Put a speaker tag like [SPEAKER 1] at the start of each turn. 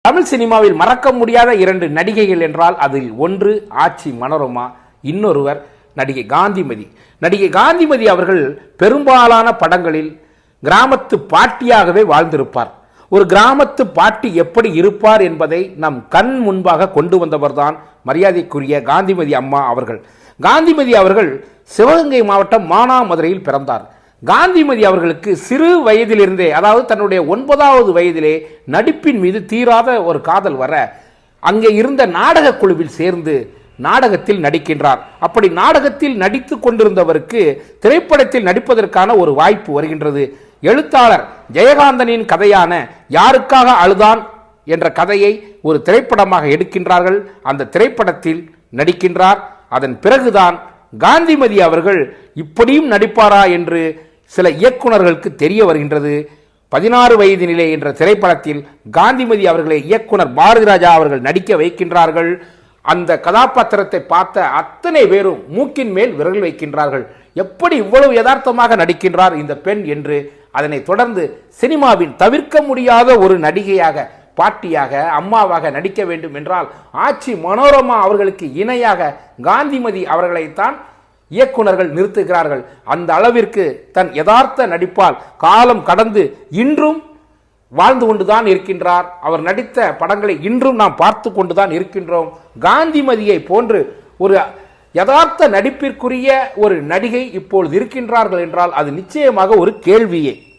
[SPEAKER 1] தமிழ் சினிமாவில் மறக்க முடியாத 2 நடிகைகள் என்றால் அதில் ஒன்று ஆச்சி மனோரமா, இன்னொருவர் நடிகை காந்திமதி. நடிகை காந்திமதி அவர்கள் பெரும்பாலான படங்களில் கிராமத்து பாட்டியாகவே வாழ்ந்திருப்பார். ஒரு கிராமத்து பாட்டி எப்படி இருப்பார் என்பதை நம் கண் முன்பாக கொண்டு வந்தவர்தான் மரியாதைக்குரிய காந்திமதி அம்மா அவர்கள். காந்திமதி அவர்கள் சிவகங்கை மாவட்டம் மானாமதுரையில் பிறந்தார். காந்திமதி அவர்களுக்கு சிறு வயதிலிருந்தே, அதாவது தன்னுடைய 9வது வயதிலே நடிப்பின் மீது தீராத ஒரு காதல் வர அங்கே இருந்த நாடக குழுவில் சேர்ந்து நாடகத்தில் நடிக்கின்றார். அப்படி நாடகத்தில் நடித்து கொண்டிருந்தவருக்கு திரைப்படத்தில் நடிப்பதற்கான ஒரு வாய்ப்பு வருகின்றது. எழுத்தாளர் ஜெயகாந்தனின் கதையான யாருக்காக அழுதான் என்ற கதையை ஒரு திரைப்படமாக எடுக்கின்றார்கள். அந்த திரைப்படத்தில் நடிக்கின்றார். அதன் பிறகுதான் காந்திமதி அவர்கள் இப்படியும் நடிப்பாரா என்று சில இயக்குனர்களுக்கு தெரிய வருகின்றது. 16 வயதினிலே என்ற திரைப்படத்தில் காந்திமதி அவர்களை இயக்குனர் பாரதி ராஜா அவர்கள் நடிக்க வைக்கின்றார்கள். அந்த கதாபாத்திரத்தை பார்த்த அத்தனை பேரும் மூக்கின் மேல் விரல் வைக்கின்றார்கள். எப்படி இவ்வளவு யதார்த்தமாக நடிக்கின்றார் இந்த பெண் என்று. அதனை தொடர்ந்து சினிமாவின் தவிர்க்க முடியாத ஒரு நடிகையாக, பாட்டியாக, அம்மாவாக நடிக்க வேண்டும் என்றால் ஆச்சி மனோரமா அவர்களுக்கு இணையாக காந்திமதி அவர்களைத்தான் இயக்குனர்கள் நிறுத்துகிறார்கள். அந்த அளவிற்கு தன் யதார்த்த நடிப்பால் காலம் கடந்து இன்றும் வாழ்ந்து கொண்டுதான் இருக்கின்றார். அவர் நடித்த படங்களை இன்றும் நாம் பார்த்து கொண்டுதான் இருக்கின்றோம். காந்திமதியை போன்று ஒரு யதார்த்த நடிப்பிற்குரிய ஒரு நடிகை இப்பொழுது இருக்கின்றார்கள் என்றால் அது நிச்சயமாக ஒரு கேள்வியே.